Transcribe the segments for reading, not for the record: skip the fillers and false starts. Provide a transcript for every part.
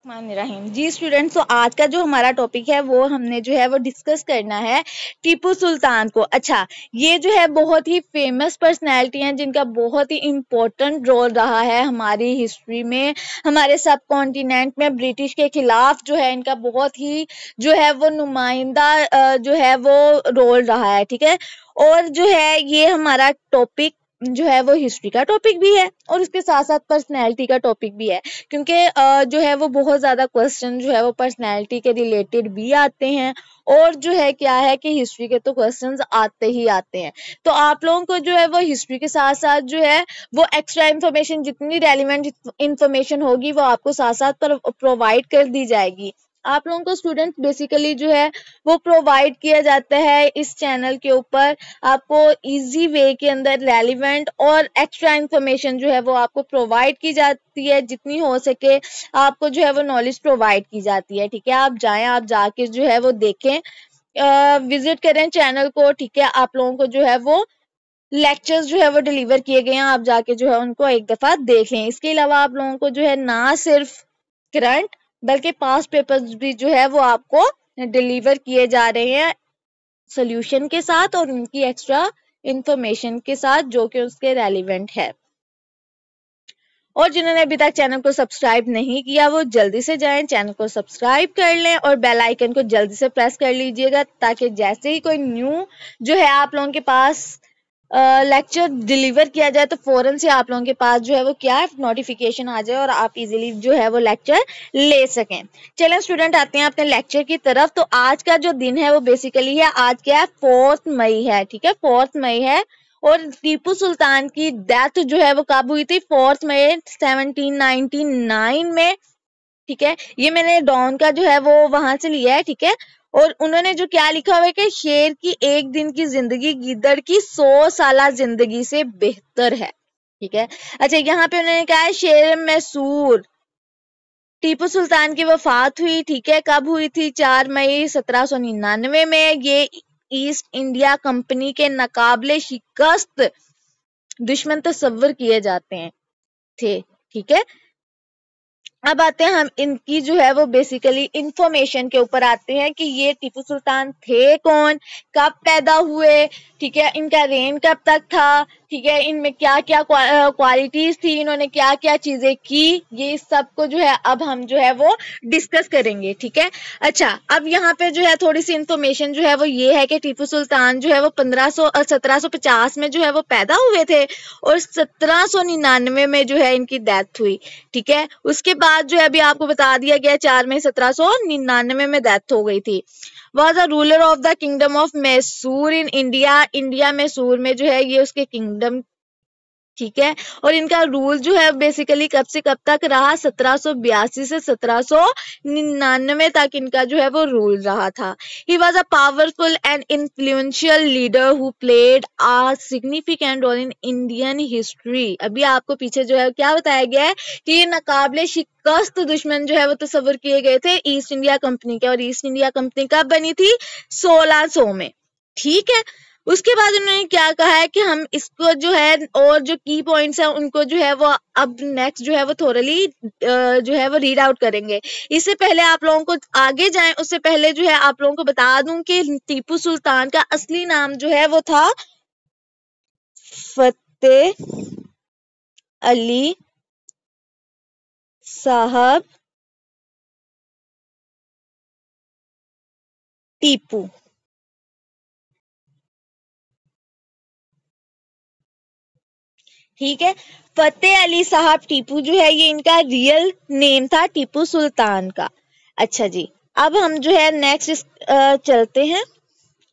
रहीम जी students, तो आज का जो हमारा टॉपिक है वो हमने जो है वो डिस्कस करना है टीपू सुल्तान को। अच्छा, ये जो है बहुत ही फेमस पर्सनैलिटी हैं जिनका बहुत ही इम्पोर्टेंट रोल रहा है हमारी हिस्ट्री में, हमारे सब कॉन्टिनेंट में ब्रिटिश के खिलाफ जो है इनका बहुत ही जो है वो नुमाइंदा जो है वो रोल रहा है। ठीक है, और जो है ये हमारा टॉपिक जो है वो हिस्ट्री का टॉपिक भी है और उसके साथ साथ पर्सनैलिटी का टॉपिक भी है, क्योंकि जो है वो बहुत ज़्यादा क्वेश्चन जो है वो पर्सनैलिटी के रिलेटेड भी आते हैं और जो है क्या है कि हिस्ट्री के तो क्वेश्चंस आते ही आते हैं। तो आप लोगों को जो है वो हिस्ट्री के साथ साथ जो है वो एक्स्ट्रा इन्फॉर्मेशन, जितनी रेलिवेंट इन्फॉर्मेशन होगी वो आपको साथ साथ प्रोवाइड कर दी जाएगी। आप लोगों को स्टूडेंट्स बेसिकली जो है वो प्रोवाइड किया जाता है इस चैनल के ऊपर, आपको इजी वे के अंदर रेलिवेंट और एक्स्ट्रा इन्फॉर्मेशन जो है वो आपको प्रोवाइड की जाती है, जितनी हो सके आपको जो है वो नॉलेज प्रोवाइड की जाती है। ठीक है, आप जाएं, आप जाके जो है वो देखें, विजिट करें चैनल को। ठीक है, आप लोगों को जो है वो लेक्चर्स जो है वो डिलीवर किए गए हैं, आप जाके जो है उनको एक दफा देख लें। इसके अलावा आप लोगों को जो है ना सिर्फ करंट बल्कि पास्ट पेपर्स भी जो है वो आपको डिलीवर किए जा रहे हैं सॉल्यूशन के साथ और उनकी एक्स्ट्रा इंफॉर्मेशन के साथ जो कि उसके रेलिवेंट है। और जिन्होंने अभी तक चैनल को सब्सक्राइब नहीं किया वो जल्दी से जाएं, चैनल को सब्सक्राइब कर लें और बेल आइकन को जल्दी से प्रेस कर लीजिएगा, ताकि जैसे ही कोई न्यू जो है आप लोगों के पास लेक्चर डिलीवर किया जाए तो फौरन से आप लोगों के पास जो है वो क्या नोटिफिकेशन आ जाए और आप इजीली जो है वो लेक्चर ले सकें। चलें स्टूडेंट, आते हैं अपने लेक्चर की तरफ। तो आज का जो दिन है वो बेसिकली है, आज क्या है, 4 मई है। ठीक है, 4 मई है और टीपू सुल्तान की डेथ जो है वो कब हुई थी, 4 मई 1799 में। ठीक है, ये मैंने डॉन का जो है वो वहां से लिया है। ठीक है, और उन्होंने जो क्या लिखा हुआ है कि शेर की एक दिन की जिंदगी गिद्दड़ की 100 साल जिंदगी से बेहतर है। ठीक है, अच्छा यहाँ पे उन्होंने कहा है शेर मैसूर टीपू सुल्तान की वफात हुई। ठीक है, कब हुई थी, 4 मई 1799 में। ये ईस्ट इंडिया कंपनी के नाकाबिले शिकस्त दुश्मन तस्वर किए जाते हैं थे। ठीक है, अब आते हैं हम इनकी जो है वो बेसिकली इंफॉर्मेशन के ऊपर आते हैं कि ये टीपू सुल्तान थे कौन, कब पैदा हुए, ठीक है, इनका रेन कब तक था, ठीक है, इनमें क्या क्या क्वालिटीज थी, इन्होंने क्या क्या चीजें की, ये सब को जो है अब हम जो है वो डिस्कस करेंगे। ठीक है, अच्छा अब यहाँ पे जो है थोड़ी सी इंफॉर्मेशन जो है वो ये है कि टीपू सुल्तान जो है वो 1750 में जो है वो पैदा हुए थे और 1799 में जो है इनकी डेथ हुई। ठीक है, उसके बाद जो है अभी आपको बता दिया गया 4 मई 1799 में डेथ हो गई थी। Was a ruler of the kingdom of Mysore in India, India Mysore में जो है ये उसके किंगडम। ठीक है, और इनका रूल जो है बेसिकली कब से कब तक रहा, 1782 से 1799 तक इनका जो है वो रूल रहा था। He was a powerful and influential leader who played a significant role in Indian history. अभी आपको पीछे जो है क्या बताया गया है कि ये नाकाबिले शिकस्त दुश्मन जो है वो तस्वर किए गए थे ईस्ट इंडिया कंपनी के, और ईस्ट इंडिया कंपनी कब बनी थी, 1600 में। ठीक है, उसके बाद उन्होंने क्या कहा है कि हम इसको जो है और जो की पॉइंट्स हैं उनको जो है वो अब नेक्स्ट जो है वो थोरली जो है वो रीड आउट करेंगे। इससे पहले आप लोगों को आगे जाएं उससे पहले जो है आप लोगों को बता दूं कि टीपू सुल्तान का असली नाम जो है वो था फतेह अली साहब टीपू। ठीक है, फतेह अली साहब टीपू जो है ये इनका रियल नेम था टीपू सुल्तान का। अच्छा जी, अब हम जो है नेक्स्ट चलते हैं,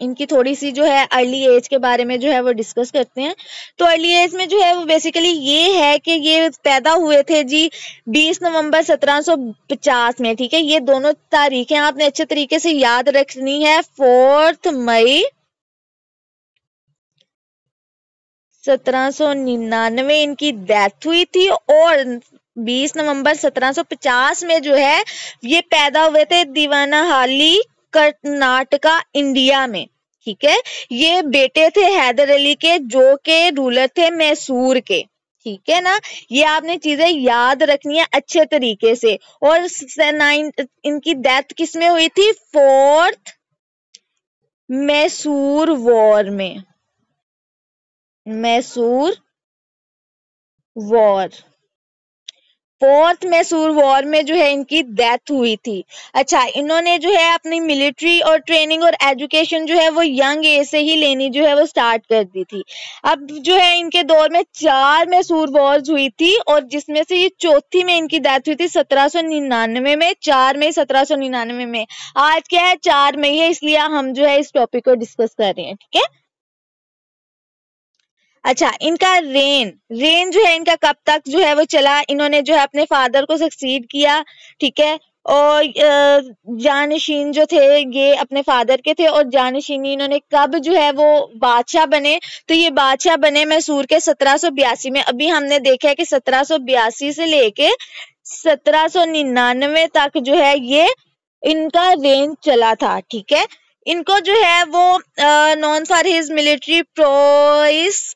इनकी थोड़ी सी जो है अर्ली एज के बारे में जो है वो डिस्कस करते हैं। तो अर्ली एज में जो है वो बेसिकली ये है कि ये पैदा हुए थे जी 20 नवंबर 1750 में। ठीक है, ये दोनों तारीखें आपने अच्छे तरीके से याद रखनी है। 4 मई 1799 इनकी डेथ हुई थी और 20 नवंबर 1750 में जो है ये पैदा हुए थे दीवानाहाली कर्नाटका इंडिया में। ठीक है, ये बेटे थे हैदर अली के जो के रूलर थे मैसूर के। ठीक है ना, ये आपने चीजें याद रखनी है अच्छे तरीके से। और इनकी डेथ किस में हुई थी? फोर्थ मैसूर वॉर में, Mysore war, fourth Mysore war में जो है इनकी डेथ हुई थी। अच्छा, इन्होंने जो है अपनी मिलिट्री और ट्रेनिंग और एजुकेशन जो है वो यंग एज से ही लेनी जो है वो स्टार्ट कर दी थी। अब जो है इनके दौर में 4 मैसूर वॉर्स हुई थी और जिसमें से ये चौथी में इनकी डेथ हुई थी 1799 में, 4 मई 1799 में। आज क्या है? 4 मई है, इसलिए हम जो है इस टॉपिक को डिस्कस कर रहे हैं। ठीक है। अच्छा, इनका रेन जो है इनका कब तक जो है वो चला? इन्होंने जो है अपने फादर को सक्सीड किया। ठीक है। और जानशीन जो थे ये अपने फादर के थे और जानशीनी इन्होंने कब जो है वो बादशाह बने? तो ये बादशाह बने मैसूर के 1782 में। अभी हमने देखा है कि 1782 से लेके 1799 तक जो है ये इनका रेंज चला था। ठीक है। इनको जो है वो non for his military pros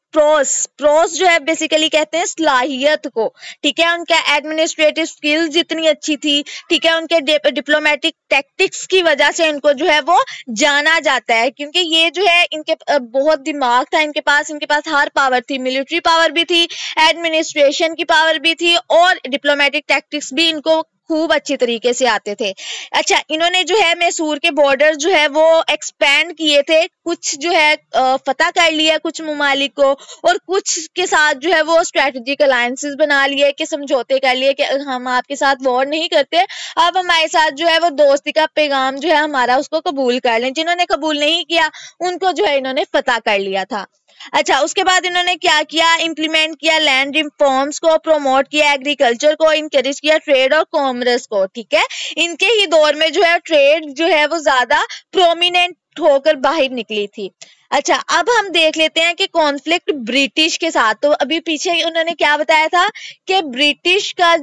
जो है बेसिकली कहते हैं सलाहियत को। ठीक है। उनका एडमिनिस्ट्रेटिव स्किल्स जितनी अच्छी थी, ठीक है, उनके डिप्लोमेटिक टैक्टिक्स की वजह से इनको जो है वो जाना जाता है, क्योंकि ये जो है इनके बहुत दिमाग था इनके पास हर पावर थी, मिलिट्री पावर भी थी, एडमिनिस्ट्रेशन की पावर भी थी और डिप्लोमेटिक टैक्टिक्स भी इनको खूब अच्छी तरीके से आते थे। अच्छा, इन्होंने जो है मैसूर के बॉर्डर जो है वो एक्सपेंड किए थे, कुछ जो है फतह कर लिया कुछ ममालिक को, और कुछ के साथ जो है वो स्ट्रेटेजिक अलायंसेस बना लिए कि समझौते कर लिए कि हम आपके साथ वॉर नहीं करते, अब हमारे साथ जो है वो दोस्ती का पैगाम जो है हमारा उसको कबूल कर लें। जिन्होंने कबूल नहीं किया उनको जो है इन्होंने फतह कर लिया था। अच्छा, उसके बाद इन्होंने क्या किया? इम्प्लीमेंट किया लैंड रिफॉर्म्स को, प्रमोट किया एग्रीकल्चर को, इनकरेज किया ट्रेड और कॉमर्स को। ठीक है। इनके ही दौर में जो है ट्रेड जो है वो ज्यादा प्रोमिनेंट होकर बाहर निकली थी। अच्छा, अब हम देख लेते हैं कि कॉन्फ्लिक्ट ब्रिटिश के साथ। तो अभी पीछे उन्होंने क्या बताया था कि ब्रिटिश का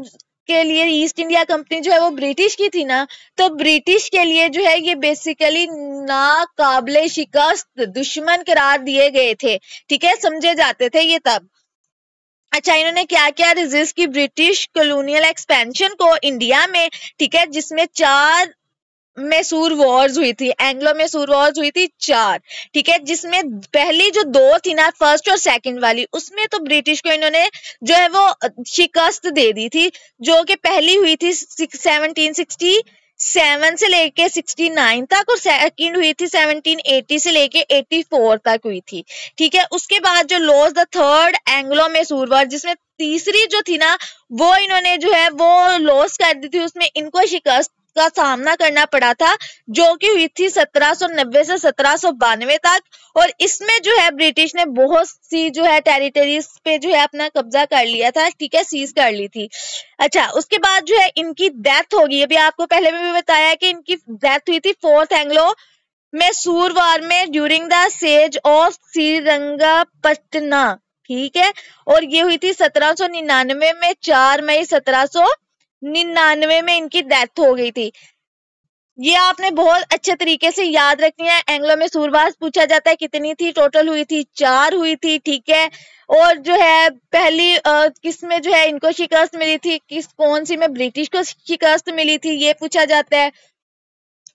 के लिए ईस्ट इंडिया कंपनी जो है वो ब्रिटिश की थी ना, तो ब्रिटिश के लिए जो है ये बेसिकली नाकाबिले शिकस्त दुश्मन करार दिए गए थे। ठीक है, समझे जाते थे ये तब। अच्छा, इन्होंने क्या क्या रेजिस्ट की ब्रिटिश कॉलोनियल एक्सपेंशन को इंडिया में। ठीक है, जिसमें 4 मैसूर वॉर्स हुई थी, एंग्लो मैसूर वॉर्स हुई थी 4। ठीक है, जिसमें पहली जो 2 थी ना, फर्स्ट और सेकंड वाली, उसमें तो ब्रिटिश को इन्होंने जो है वो शिकस्त दे दी थी। जो कि पहली हुई थी 1767 से लेके 69 तक और सेकंड हुई थी 1780 से लेके 84 तक हुई थी। ठीक है। उसके बाद जो loss the third Anglo Mysore war, जिसमें तीसरी जो थी ना वो इन्होंने जो है वो लॉस कर दी थी, उसमें इनको शिकस्त का सामना करना पड़ा था, जो कि हुई थी 1790 से 1792 तक। और इसमें जो है ब्रिटिश ने बहुत सी जो है टेरिटरीज पे जो है अपना कब्जा कर लिया था। ठीक है, सीज कर ली थी। अच्छा, उसके बाद जो है इनकी डेथ होगी। अभी आपको पहले में भी बताया कि इनकी डेथ हुई थी फोर्थ एंग्लो मैसूर वॉर में during the sage of Srirangapatna. ठीक है, और ये हुई थी 1799 में, 4 मई 1799 में इनकी डेथ हो गई थी। ये आपने बहुत अच्छे तरीके से याद रखनी है। एंग्लो मैसूर वॉर पूछा जाता है कितनी थी, टोटल हुई थी 4 हुई थी। ठीक है। और जो है पहली किस में जो है इनको शिकस्त मिली थी, कौन सी में ब्रिटिश को शिकस्त मिली थी, ये पूछा जाता है।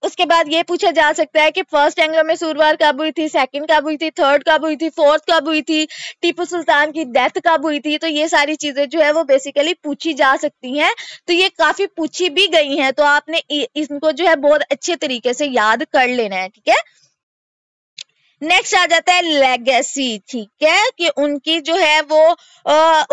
उसके बाद ये पूछा जा सकता है कि फर्स्ट एंग्लो मैसूर वॉर कब हुई थी, सेकंड कब हुई थी, थर्ड कब हुई थी, फोर्थ कब हुई थी, टीपू सुल्तान की डेथ कब हुई थी। तो ये सारी चीजें जो है वो बेसिकली पूछी जा सकती हैं। तो ये काफी पूछी भी गई हैं, तो आपने इनको जो है बहुत अच्छे तरीके से याद कर लेना है। ठीक है। नेक्स्ट आ जाता है लेगेसी। ठीक है, कि उनकी जो है वो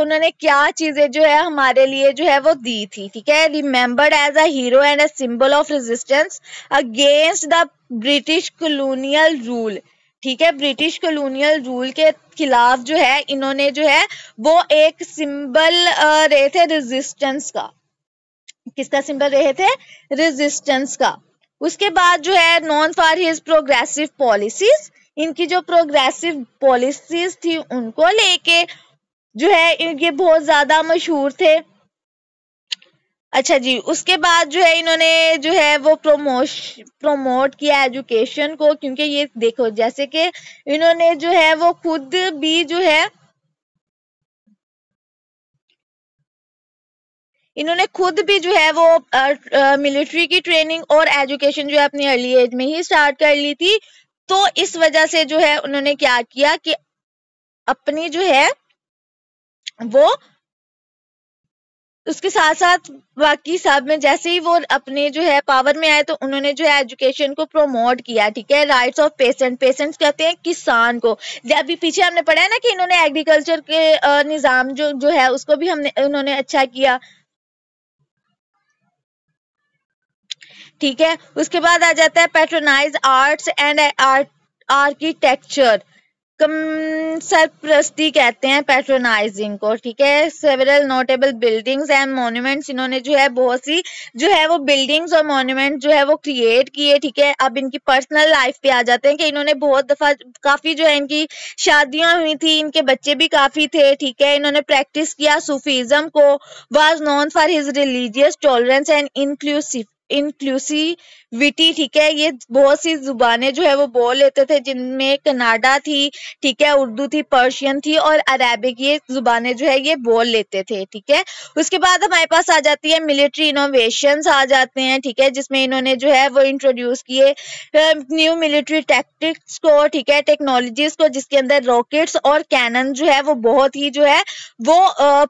उन्होंने क्या चीजें जो है हमारे लिए जो है वो दी थी। ठीक है, remembered as a hero and a symbol of resistance against the British colonial rule. ठीक है, ब्रिटिश कॉलोनियल रूल के खिलाफ जो है इन्होंने जो है वो एक सिंबल रहे थे रेजिस्टेंस का। किसका सिंबल रहे थे? रेजिस्टेंस का। उसके बाद जो है non for his progressive policies, इनकी जो प्रोग्रेसिव पॉलिसीज थी उनको लेके जो है ये बहुत ज्यादा मशहूर थे। अच्छा जी, उसके बाद जो है इन्होंने जो है वो प्रमोट किया एजुकेशन को, क्योंकि ये देखो जैसे कि इन्होंने जो है वो खुद भी जो है इन्होंने खुद भी जो है वो मिलिट्री की ट्रेनिंग और एजुकेशन जो है अपनी अर्ली एज में ही स्टार्ट कर ली थी। तो इस वजह से जो है उन्होंने क्या किया कि अपनी जो है वो उसके साथ साथ बाकी सब में जैसे ही वो अपने जो है पावर में आए तो उन्होंने जो है एजुकेशन को प्रमोट किया, ठीक है। राइट्स ऑफ पेशेंट, पेशेंट्स कहते हैं किसान को। अभी पीछे हमने पढ़ा है ना कि इन्होंने एग्रीकल्चर के निजाम जो है उसको भी उन्होंने अच्छा किया, ठीक है। उसके बाद आ जाता है पैट्रोनाइज आर्ट्स एंड आर्किटेक्चर, सरप्रस्ती कहते हैं पैट्रोनाइजिंग को, ठीक है। Several notable buildings and monuments, इन्होंने जो है बहुत सी जो है वो बिल्डिंग्स और मॉन्यूमेंट जो है वो क्रिएट किए, ठीक है। अब इनकी पर्सनल लाइफ पे आ जाते हैं कि इन्होंने बहुत दफा काफी जो है इनकी शादियां हुई थी, इनके बच्चे भी काफी थे, ठीक है। इन्होंने प्रैक्टिस किया सूफीज्म को, was known for his religious tolerance and inclusivity, ठीक है। ये बहुत सी जुबानें जो है वो बोल लेते थे, जिनमें कनाडा थी, ठीक है, उर्दू थी, पर्शियन थी और अरेबिक, ये जुबानें जो है ये बोल लेते थे, ठीक है। उसके बाद हमारे पास आ जाती है मिलिट्री इनोवेशंस आ जाते हैं, ठीक है, जिसमें इन्होंने जो है वो इंट्रोड्यूस किए न्यू मिलिट्री टैक्टिक्स को, ठीक है, टेक्नोलॉजीज को, जिसके अंदर रॉकेट्स और कैनन जो है वो बहुत ही जो है वो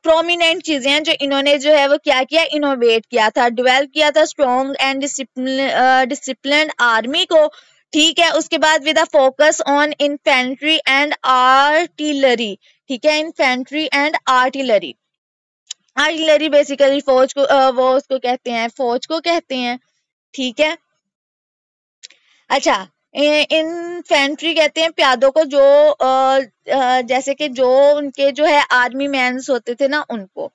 प्रोमिनेंट चीजें हैं जो इन्होंने जो है वो क्या किया, इनोवेट किया था, डेवलप किया था स्ट्रॉन्ग एंड डिसिप्लिन्ड आर्मी को, ठीक है। उसके बाद with a focus on infantry and artillery, ठीक है, infantry and artillery. Artillery basically फौज को वो उसको कहते हैं, फौज को कहते हैं, ठीक है। अच्छा, इन्फेंट्री कहते हैं प्यादों को, जो जैसे कि जो उनके जो है आर्मी मैन्स होते थे ना उनको।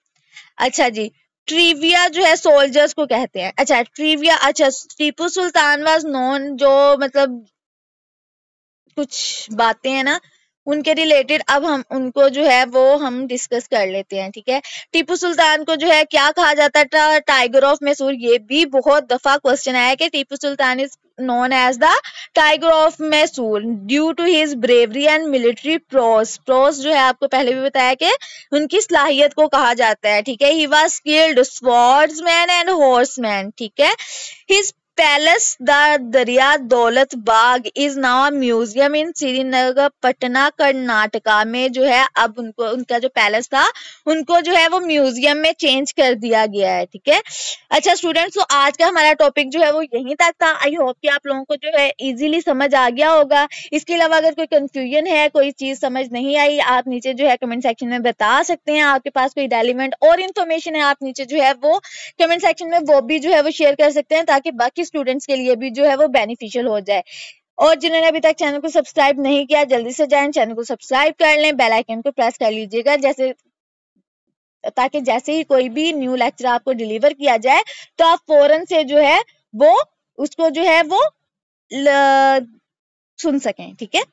अच्छा जी, ट्रिविया जो है सोल्जर्स को कहते हैं। अच्छा ट्रिविया, अच्छा टीपू सुल्तान वाज नोन, जो मतलब कुछ बातें हैं ना उनके रिलेटेड अब हम उनको जो है वो हम डिस्कस कर लेते हैं, ठीक है। टीपू सुल्तान को जो है क्या कहा जाता था, टाइगर ऑफ मैसूर। ये भी बहुत दफा क्वेश्चन आया कि Tipu Sultan is known as the tiger of Mysore due to his bravery and military prowess. Prowess जो है आपको पहले भी बताया कि उनकी सलाहियत को कहा जाता है, ठीक है। He was skilled swordsman and horseman, ठीक है। His palace the Dariya Daulat Bagh is now museum in Srinagar Patna Karnataka में जो है अब उनको उनका जो पैलेस था उनको जो है वो म्यूजियम में चेंज कर दिया गया है, ठीक है। अच्छा स्टूडेंट्स, तो आज का हमारा टॉपिक जो है वो यहीं तक था। आई होप कि आप लोगों को जो है इजीली समझ आ गया होगा। इसके अलावा अगर कोई कंफ्यूजन है, कोई चीज समझ नहीं आई, आप नीचे जो है कमेंट सेक्शन में बता सकते हैं। आपके पास कोई रेलिवेंट और इन्फॉर्मेशन है, आप नीचे जो है वो कमेंट सेक्शन में वो भी जो है वो शेयर कर सकते हैं, ताकि बाकी स्टूडेंट्स के लिए भी जो है वो बेनिफिशियल हो जाए। और जिन्होंने अभी तक चैनल को सब्सक्राइब नहीं किया, जल्दी से जाएं चैनल को सब्सक्राइब कर लें, बेल आइकन को प्रेस कर लीजिएगा, जैसे ताकि जैसे ही कोई भी न्यू लेक्चर आपको डिलीवर किया जाए तो आप फौरन से जो है वो उसको जो है वो सुन सकें, ठीक है।